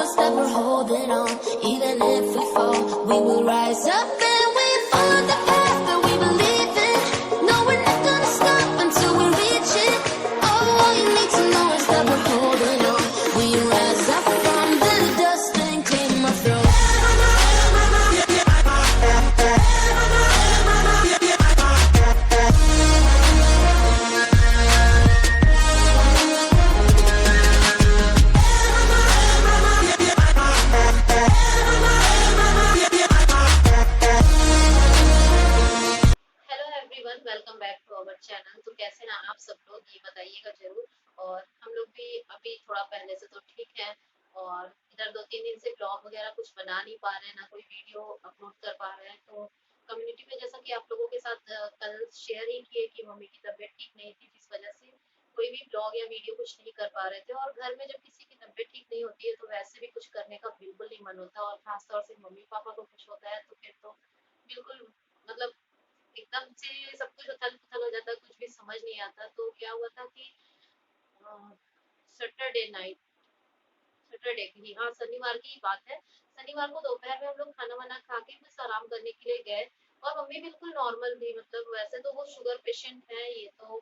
us that we're holding on. Even if we fall, we will rise up and we follow the path that we believe in. No, we're not gonna stop until we reach it. Oh, all you need to know is that we're holding on. We rise up from the dust and claim our throne. Hello everyone, welcome back to our channel. तो कैसे हैं आप सब लोग, ये बताइएगा जरूर। और हम लोग भी अभी थोड़ा पहले से तो ठीक है। और इधर 2-3 दिन से ब्लॉग वगैरह कुछ बना नहीं पा रहे हैं, ना कोई वीडियो अपलोड कर पा रहे हैं। तो कम्युनिटी में जैसा कि आप लोगों के साथ कल शेयर ही किए कि मम्मी की तबीयत ठीक नहीं थी, जिस वजह से कोई भी ब्लॉग या वीडियो कुछ नहीं कर पा रहे थे। और घर में जब किसी की तबीयत ठीक नहीं होती है तो वैसे भी कुछ करने का बिल्कुल नहीं मन होता, और खासतौर से मम्मी पापा को कुछ होता है तो फिर तो बिल्कुल मतलब एकदम से सब कुछ उथल-पुथल हो जाता है, कुछ भी समझ नहीं आता। तो क्या हुआ था कि अ, सैटरडे नाइट, सैटरडे की, हाँ, शनिवार की बात है। शनिवार को दोपहर में हम लोग खाना-वाना खा के बस आराम करने के लिए गए। और मम्मी बिल्कुल नॉर्मल थी, मतलब वैसे तो वो शुगर पेशेंट हैं, ये तो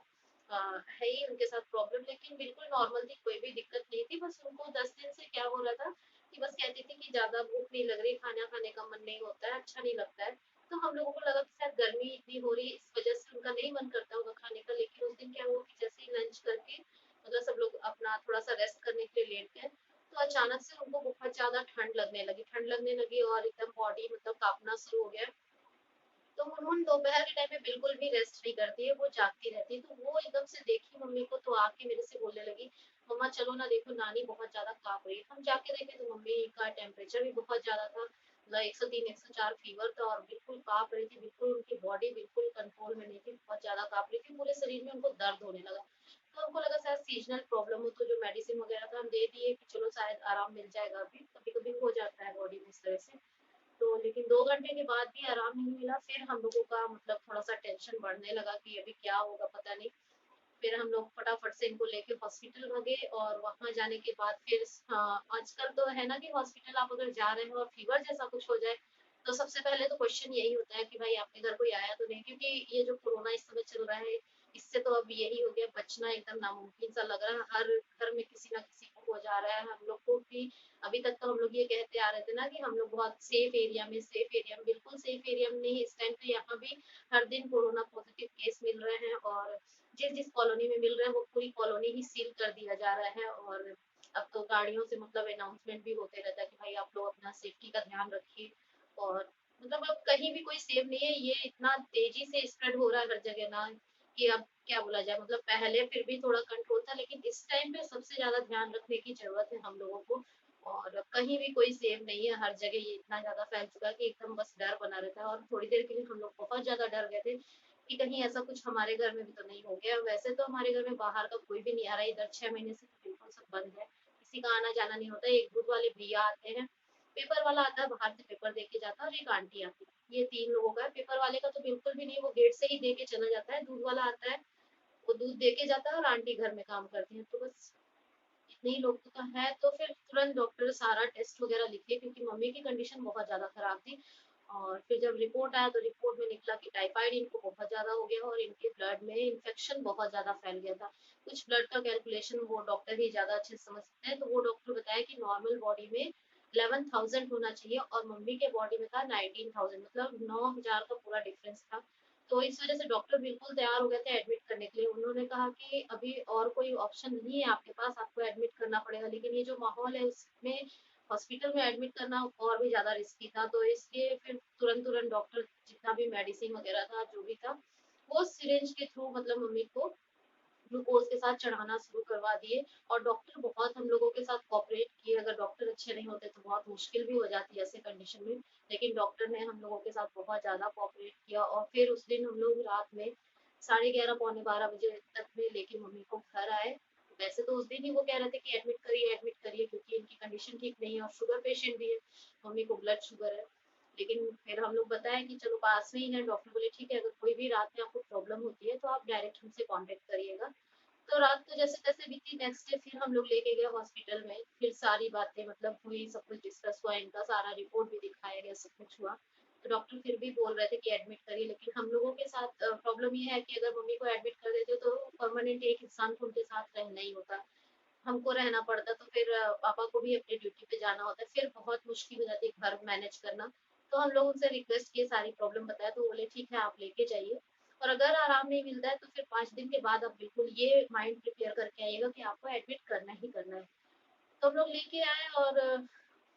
है ही उनके साथ प्रॉब्लम, लेकिन बिल्कुल नॉर्मल थी, कोई भी दिक्कत नहीं थी। बस उनको 10 दिन से क्या हो रहा था कि बस कहती थी कि ज़्यादा भूख नहीं लग रही, खाना खाने का मन नहीं होता है, अच्छा नहीं लगता है। तो हम लोगों को लगा कि शायद गर्मी इतनी हो रही है, इस वजह से उनका नहीं मन करता होगा खाने का। लेकिन उस दिन क्या हुआ कि जैसे ही लंच करके मतलब सब लोग अपना थोड़ा-सा रेस्ट करने के लिए लेट गए, तो अचानक से उनको बहुत ज़्यादा ठंड लगने लगी और एकदम बॉडी मतलब काँपना शुरू हो गया। तो उन्होंने दोपहर के टाइम में बिल्कुल भी रेस्ट नहीं करती है, वो जागती रहती है। तो वो एकदम से देखी मम्मी को तो आके मेरे से बोलने लगी, "मम्मा चलो ना, देखो नानी बहुत ज़्यादा काँप रही है।" हम जाके देखे तो मम्मी का टेम्परेचर भी बहुत ज़्यादा था, मतलब 103-104 फीवर था और बिल्कुल काँप रही थी, बिल्कुल उनकी बॉडी बिल्कुल कंट्रोल में नहीं थी, बहुत ज़्यादा काँप रही थी, पूरे शरीर में उनको दर्द होने लगा। तो हमको लगा शायद सीज़नल प्रॉब्लम हो, तो जो मेडिसिन वगैरह था हम दे दिए कि चलो शायद आराम मिल जाएगा अभी, कभी-कभी हो जाता है बॉडी में इस तरह से। तो लेकिन 2 घंटे के बाद भी आराम नहीं मिला। फिर हम लोगों का मतलब थोड़ा-सा टेंशन बढ़ने लगा कि अभी क्या होगा पता नहीं। फिर हम लोग फटाफट से इनको लेके हॉस्पिटल भागे और वहाँ जाने के बाद फिर हाँ, आजकल तो है ना कि हॉस्पिटल आप अगर जा रहे हो और फीवर जैसा कुछ हो जाए, तो सबसे पहले तो क्वेश्चन यही होता है कि भाई आपके घर कोई आया तो नहीं? क्योंकि ये जो कोरोना इस समय चल रहा है, इससे तो अब यही हो गया, बचना एकदम नामुमकिन सा लग रहा है। हर घर में किसी ना किसी को हो जा रहा है। हम लोग को भी अभी तक तो हम लोग ये कहते आ रहे थे ना कि हम लोग बहुत सेफ एरिया में, बिल्कुल सेफ एरिया में नहीं। इस टाइम पे यहाँ भी हर दिन कोरोना पॉजिटिव केस मिल रहे हैं, और जिस जिस कॉलोनी में मिल रहे हैं वो पूरी कॉलोनी ही सील कर दिया जा रहा है। और अब तो गाड़ियों से मतलब अनाउंसमेंट भी होते रहता है कि भाई आप लोग अपना सेफ्टी का ध्यान रखिए। और मतलब अब कहीं भी कोई सेफ नहीं है, ये इतना तेजी से स्प्रेड हो रहा है हर जगह ना कि अब क्या बोला जाए। मतलब पहले फिर भी थोड़ा कंट्रोल था, लेकिन इस टाइम पे सबसे ज्यादा ध्यान रखने की जरूरत है हम लोगों को। और कहीं भी कोई सेफ नहीं है, हर जगह ये इतना ज़्यादा फैल चुका है कि एकदम बस डर बना रहता है। और थोड़ी देर के लिए हम लोग बहुत ज़्यादा डर गए थे कि कहीं ऐसा कुछ हमारे घर में भी तो नहीं हो गया। वैसे तो हमारे घर में बाहर का कोई भी नहीं आ रहा है, इधर 6 महीने से तो बिल्कुल सब बंद है, किसी का आना-जाना नहीं होता है। एक दूध वाले भैया आते हैं, पेपर वाला आता है बाहर से पेपर दे के जाता है, और एक आंटी आती है। ये 3 लोगों का है। पेपर वाले का तो बिल्कुल भी नहीं, वो गेट से ही दे के चला जाता है। दूध वाला आता है, वो दूध दे के जाता है, और आंटी घर में काम करती हैं। तो बस इतने ही लोग तो है। तो फिर तुरंत डॉक्टर सारा टेस्ट वगैरह लिखे, क्योंकि मम्मी की कंडीशन बहुत ज़्यादा खराब थी। और फिर जब रिपोर्ट आया तो रिपोर्ट में निकला कि टाइफाइड इनको बहुत ज़्यादा हो गया, और इनके ब्लड में इन्फेक्शन बहुत ज़्यादा फैल गया था। कुछ ब्लड का कैलकुलेशन वो डॉक्टर ही ज़्यादा अच्छे से समझते हैं। तो वो डॉक्टर बताया कि नॉर्मल बॉडी में 11,000 होना चाहिए, और मम्मी के बॉडी में था 19,000, मतलब 9,000 का पूरा डिफरेंस था। तो इस वजह से डॉक्टर बिल्कुल तैयार हो गए थे एडमिट करने के लिए। उन्होंने कहा कि अभी और कोई ऑप्शन नहीं है आपके पास, आपको एडमिट करना पड़ेगा। लेकिन ये जो माहौल है उसमें हॉस्पिटल में एडमिट करना और भी ज़्यादा रिस्की था। तो इसलिए फिर तुरंत-तुरंत डॉक्टर जितना भी मेडिसिन वगैरह था, जो भी था, वो सिरिंज के थ्रू मतलब मम्मी को ग्लूकोज के साथ चढ़ाना शुरू करवा दिए। और डॉक्टर बहुत हम लोगों के साथ कोऑपरेट किए। अगर डॉक्टर अच्छे नहीं होते तो बहुत मुश्किल भी हो जाती है ऐसे कंडीशन में। लेकिन डॉक्टर ने हम लोगों के साथ बहुत ज़्यादा कोऑपरेट किया। और फिर उस दिन हम लोग रात में 11:30 पौने 12 बजे तक में लेके मम्मी को घर आए। वैसे तो उस दिन ही वो कह रहे थे कि एडमिट करिए, क्योंकि इनकी कंडीशन ठीक नहीं है और शुगर पेशेंट भी है, मम्मी को ब्लड शुगर है। लेकिन फिर हम लोग बताया कि चलो पास में ही है। डॉक्टर बोले ठीक है, अगर कोई भी रात में आपको प्रॉब्लम होती है तो आप डायरेक्ट हमसे कांटेक्ट करिएगा। तो रात तो जैसे तैसे बीती, नेक्स्ट डे फिर हम लोग लेके गए हॉस्पिटल में, फिर सारी बातें मतलब हुई, सब कुछ डिस्कस हुआ, इनका सारा रिपोर्ट भी दिखाया गया, सब कुछ हुआ। तो डॉक्टर फिर भी बोल रहे थे कि एडमिट करिए, लेकिन हम लोगों के साथ प्रॉब्लम ये है कि अगर मम्मी को एडमिट कर देते तो परमानेंट एक इंसान को उनके साथ रहना ही होता, हमको रहना पड़ता, तो फिर पापा को भी अपनी ड्यूटी पे जाना होता है, फिर बहुत मुश्किल हो जाती है घर मैनेज करना। तो हम लोग उनसे रिक्वेस्ट किए, सारी प्रॉब्लम बताया, तो बोले ठीक है आप लेके जाइए, और अगर आराम नहीं मिलता है तो फिर 5 दिन के बाद आप बिल्कुल ये माइंड प्रिपेयर करके आइएगा कि आपको एडमिट करना ही करना है। तो हम लोग लेके आए, और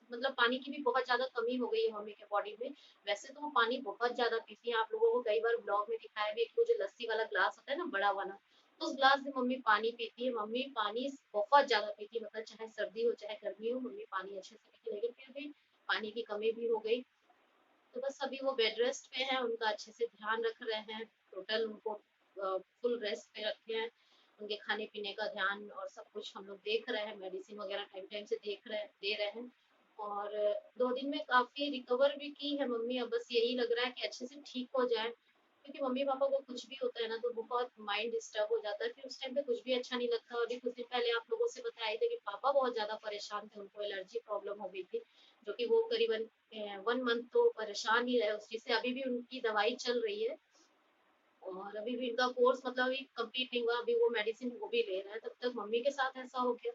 मतलब पानी की भी बहुत ज्यादा कमी हो गई है मम्मी के बॉडी में। वैसे तो वो पानी बहुत ज्यादा पीती है, आप लोगों को कई बार ब्लॉग में दिखाया भी, एक वो जो लस्सी वाला ग्लास होता है ना, बड़ा वाला, उस ग्लास में मम्मी पानी पीती है। मम्मी पानी बहुत ज्यादा पीती है, मतलब चाहे सर्दी हो चाहे गर्मी हो, मम्मी पानी अच्छे से पीती है, लेकिन फिर भी पानी की कमी भी हो गई। तो बस अभी वो बेड रेस्ट पे है, उनका अच्छे से ध्यान रख रहे हैं, टोटल उनको फुल रेस्ट पे रखे हैं, उनके खाने पीने का ध्यान और सब कुछ हम लोग देख रहे हैं, मेडिसिन वगैरह टाइम टाइम से देख रहे हैं, दे रहे हैं। और 2 दिन में काफी रिकवर भी की है मम्मी, अब बस यही लग रहा है कि अच्छे से ठीक हो जाए, क्योंकि मम्मी पापा को कुछ भी होता है ना तो बहुत माइंड डिस्टर्ब हो जाता है, फिर उस टाइम पे कुछ भी अच्छा नहीं लगता। और अभी कुछ दिन पहले आप लोगों से बताए थे कि पापा बहुत ज्यादा परेशान थे, उनको एलर्जी प्रॉब्लम हो गई थी, जो कि वो करीबन 1 मंथ तो परेशान ही रहे उस चीज से, अभी भी उनकी दवाई चल रही है, और अभी भी इनका कोर्स मतलब अभी कंप्लीट नहीं हुआ, अभी वो मेडिसिन वो भी ले रहा है, तब तक मम्मी के साथ ऐसा हो गया।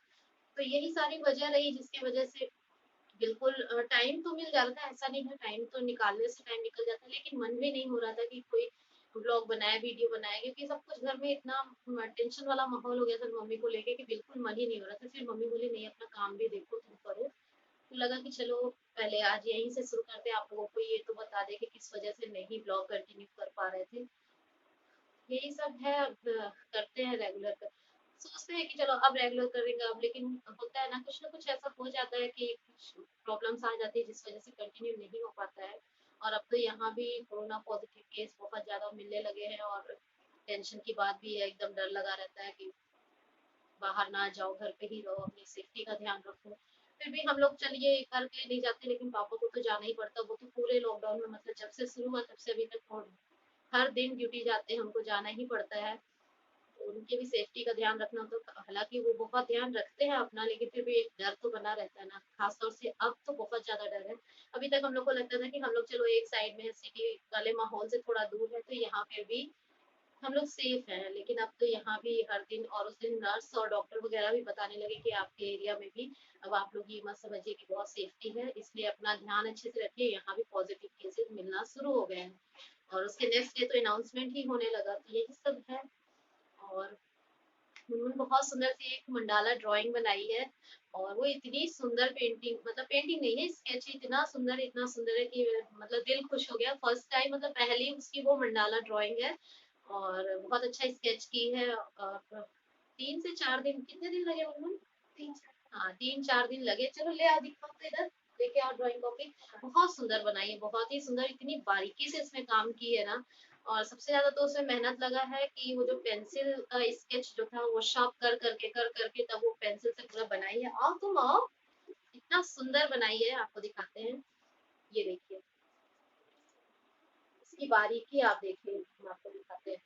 तो यही सारी वजह रही जिसकी वजह से बिल्कुल टाइम तो मिल जाता है, ऐसा नहीं है, टाइम तो निकालने से टाइम निकल जाता है, लेकिन मन भी नहीं हो रहा था कि कोई ब्लॉग बनाए, वीडियो बनाए, क्योंकि सब कुछ घर में इतना टेंशन वाला माहौल हो गया था मम्मी को लेके कि बिल्कुल मन ही नहीं हो रहा था। फिर मम्मी बोली नहीं, अपना काम भी देखो, तुम करो। तो लगा कि चलो पहले आज यहीं से शुरू करते हैं, आप लोगों को ये तो बता दे कि किस वजह से नहीं ब्लॉग कंटिन्यू कर पा रहे थे। यही सब है, अब करते हैं रेगुलर कर, सोचते हैं कि चलो अब रेगुलर करेंगे अब, लेकिन होता है ना कुछ ऐसा हो जाता है कि कुछ प्रॉब्लम्स आ जाती है जिस वजह से कंटिन्यू नहीं हो पाता है। और अब तो यहाँ भी कोरोना पॉजिटिव केस बहुत ज्यादा मिलने लगे हैं, और टेंशन की बात भी है, एकदम डर लगा रहता है कि बाहर ना जाओ, घर पे ही रहो, अपनी सेफ्टी का ध्यान रखो। फिर भी हम लोग चलिए करके नहीं जाते, लेकिन पापा को तो जाना ही पड़ता, वो तो पूरे लॉकडाउन में मतलब जब से शुरू हुआ तब से अभी तक हर दिन ड्यूटी जाते हैं, उनको जाना ही पड़ता है। तो उनकी भी सेफ्टी का ध्यान रखना, तो हालांकि वो बहुत ध्यान रखते हैं अपना, लेकिन फिर भी एक डर तो बना रहता है ना, खासतौर से अब तो बहुत ज्यादा डर है। अभी तक हम लोग को लगता था कि हम लोग चलो एक साइड में सिटी वाले माहौल से थोड़ा दूर है, तो यहाँ पे भी हम लोग सेफ हैं, लेकिन अब तो यहाँ भी हर दिन, और उस दिन नर्स और डॉक्टर वगैरह भी बताने लगे कि आपके एरिया में भी अब आप लोग ये मत समझिए कि बहुत सेफ्टी है, इसलिए अपना ध्यान अच्छे से रखिए, यहाँ भी पॉजिटिव केसेस मिलना शुरू हो गए हैं। और उसके नेक्स्ट डे तो अनाउंसमेंट ही होने लगा, तो यही सब है। और उन्होंने बहुत सुंदर सी एक मंडाला ड्राइंग बनाई है, और वो इतनी सुंदर पेंटिंग, मतलब पेंटिंग नहीं है, स्केच, इतना सुंदर है कि मतलब दिल खुश हो गया। फर्स्ट टाइम मतलब पहली उसकी वो मंडाला ड्राइंग है, और बहुत अच्छा स्केच की है। और 3 से 4 दिन, कितने दिन लगे उन्होंने? 3 4, हाँ 3 4 दिन लगे। चलो ले आ, दिखाओ तो इधर, लेके आओ ड्राइंग कॉपी। बहुत सुंदर बनाई है, बहुत ही सुंदर, इतनी बारीकी से इसमें काम की है ना। और सबसे ज्यादा तो उसमें मेहनत लगा है कि वो जो पेंसिल का स्केच जो था वो शार्प कर करके तब वो पेंसिल से पूरा बनाई है। आओ तुम आओ, इतना सुंदर बनाई है, आपको दिखाते हैं। ये देखिए, इसकी बारीकी आप देखिए, हम आपको दिखाते हैं।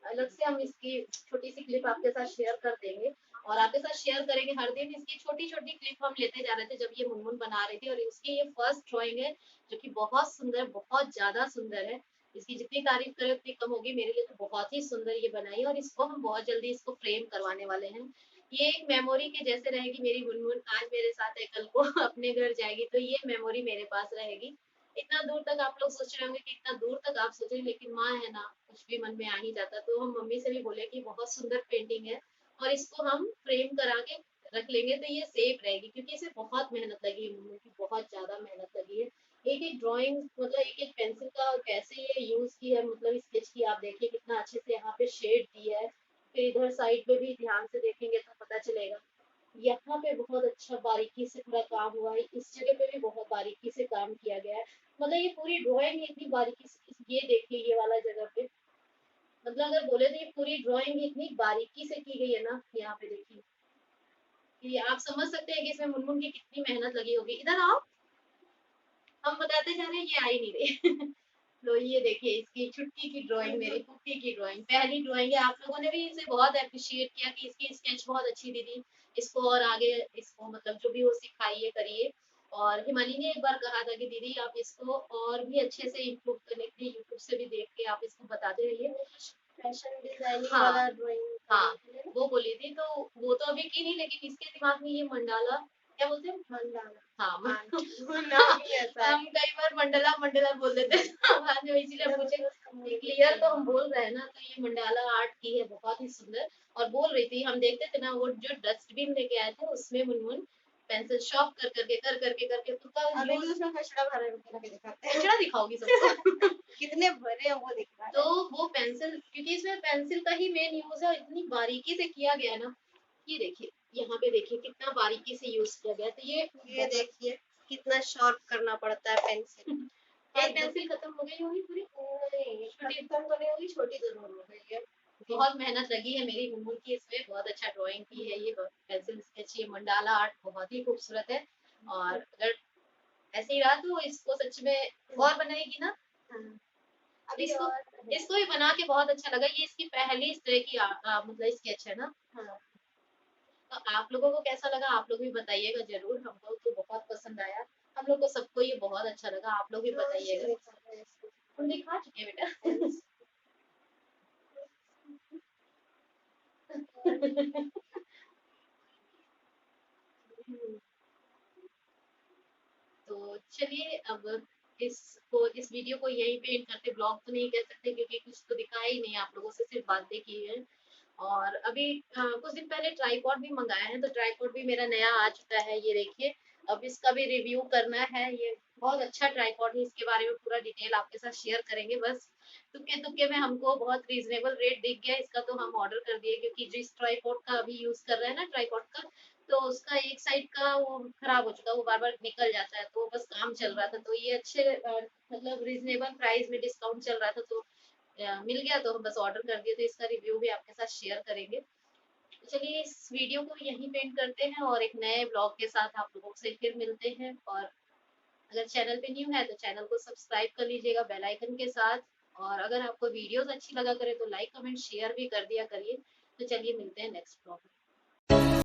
अलग से हम इसकी छोटी सी क्लिप आपके साथ शेयर कर देंगे, और आपके साथ शेयर करेंगे हर दिन। इसकी छोटी छोटी क्लिप हम लेते जा रहे थे जब ये मुनमुन बना रही थी, और इसकी ये फर्स्ट ड्राइंग है जो कि बहुत सुंदर, बहुत ज्यादा सुंदर है। इसकी जितनी तारीफ करें उतनी कम होगी, मेरे लिए तो बहुत ही सुंदर ये बनाई है, और इसको हम बहुत जल्दी इसको फ्रेम करवाने वाले हैं। ये एक मेमोरी के जैसे रहेगी, मेरी मुनमुन आज मेरे साथ है, कल को अपने घर जाएगी, तो ये मेमोरी मेरे पास रहेगी। इतना दूर तक आप लोग सोच रहे होंगे कि इतना दूर तक आप सोच रहे हैं, लेकिन माँ है ना, कुछ भी मन में आ ही जाता। तो हम मम्मी से भी बोले कि बहुत सुंदर पेंटिंग है, और इसको हम फ्रेम करा के रख लेंगे तो ये सेफ रहेगी, क्योंकि इसे बहुत मेहनत लगी है, मम्मी की बहुत ज्यादा मेहनत लगी है। एक एक ड्राइंग, मतलब एक एक पेंसिल का कैसे ये यूज की है, मतलब स्केच की, आप देखिए कितना अच्छे से यहाँ पे शेड दिया है। फिर इधर साइड पे भी ध्यान से देखेंगे तो पता चलेगा, यहाँ पे बहुत अच्छा बारीकी से पूरा काम हुआ है, इस जगह पे भी बहुत बारीकी से काम किया गया है। मतलब ये पूरी ड्राइंग इतनी बारीकी से, ये देखिए ये वाला जगह पे, मतलब अगर बोले तो ये पूरी ड्राइंग इतनी बारीकी से की गई है ना, यहाँ पे देखिए, कि आप समझ सकते हैं कि इसमें मुनमुन की कितनी मेहनत लगी होगी। इधर आओ, हम बताते जा रहे हैं, ये आ ही नहीं रही तो ये देखिए इसकी छुट्टी की ड्राइंग, मेरी पुट्टी की ड्राइंग, पहली ड्राइंग है। आप लोगों ने भी इसे बहुत अप्रिशिएट किया कि इसकी स्केच बहुत अच्छी दीदी, इसको और आगे इसको मतलब जो भी हो सिखाइए करिए। और हिमानी ने एक बार कहा था कि दीदी आप इसको और भी अच्छे से इम्प्रूव करने के लिए यूट्यूब से भी देख के आप इसको बताते रहिए। फैशन डिजाइनिंग हाँ वाला ड्राइंग हाँ करने के लिए वो बोली थी, तो वो तो अभी की नहीं, लेकिन इसके दिमाग में ये मंडाला क्या बोलते हैं, मंडाला। हाँ नाम ही ऐसा है। हम कई बार मंडला मंडला बोल देते हैं बाद में, इसीलिए हम पूछे कि क्लियर तो हम बोल रहे हैं ना। तो ये मंडाला आर्ट की है, बहुत ही सुंदर। और बोल रही थी हम देखते थे ना, वो जो डस्टबिन लेके आए थे उसमें मुनमुन पेंसिल शॉर्प कर करके उसका अभी यूज। भी उसमें कचरा भरा के दिखाते हैं। कचरा दिखाओगी सबको कितने भरे हैं वो दिख रहा तो है। वो पेंसिल, क्योंकि इसमें पेंसिल का ही मेन यूज है, इतनी बारीकी से किया गया है ना। ये देखिए, यहाँ पे देखिए कितना बारीकी से यूज किया गया है। तो ये देखिए कितना शार्प करना पड़ता है पेंसिल। एक पेंसिल खत्म हो गई होगी पूरी। नहीं खत्म तो नहीं होगी, छोटी जरूर हो गई है। बहुत मेहनत लगी है मेरी मुन्मुन की इसमें, बहुत अच्छा ड्राइंग की है। ये पेंसिल स्केच, ये मंडाला आर्ट बहुत ही खूबसूरत है। और अगर ऐसे ही रहा तो इसको सच में और बनाएगी ना। हाँ। अभी इसको और इसको भी बना के बहुत अच्छा लगा। ये इसकी पहली इस तरह की मतलब स्केच है ना। हाँ। तो आप लोगों को कैसा लगा, आप लोग भी बताइएगा जरूर। हमको तो बहुत पसंद आया, हम लोग को सबको ये बहुत अच्छा लगा। आप लोग भी बताइएगा। हम दिखा चुके हैं बेटा तो चलिए अब इस वीडियो को यहीं पे एंड करते। ब्लॉग तो नहीं कह सकते क्योंकि कुछ तो दिखाया ही नहीं, आप लोगों से सिर्फ बातें की है। और अभी कुछ दिन पहले ट्राईपॉड भी मंगाया है, तो ट्राईपॉड भी मेरा नया आ चुका है। ये देखिए, अब इसका भी रिव्यू करना है। ये बहुत अच्छा ट्राईपॉड है, इसके बारे में पूरा डिटेल आपके साथ शेयर करेंगे। बस तुक्के तुक्के में हमको बहुत रीजनेबल रेट दिख गया इसका, तो हम ऑर्डर कर दिए। क्योंकि जिस ट्राईपॉड का अभी यूज कर रहे हैं ना, ट्राईपॉड का, तो उसका एक साइड का वो खराब हो चुका है, वो बार बार निकल जाता है। तो बस काम चल रहा था, तो ये अच्छे मतलब रीजनेबल प्राइस में डिस्काउंट चल रहा था, तो मिल गया, तो हम बस ऑर्डर कर दिए। तो इसका रिव्यू भी आपके साथ शेयर करेंगे। तो चलिए इस वीडियो को यहीं पे एंड करते हैं और एक नए ब्लॉग के साथ आप लोगों से फिर मिलते हैं। और अगर चैनल पे न्यू है तो चैनल को सब्सक्राइब कर लीजिएगा बेल आइकन के साथ। और अगर आपको वीडियोस अच्छी लगा करे तो लाइक कमेंट शेयर भी कर दिया करिए। तो चलिए मिलते हैं नेक्स्ट ब्लॉग में।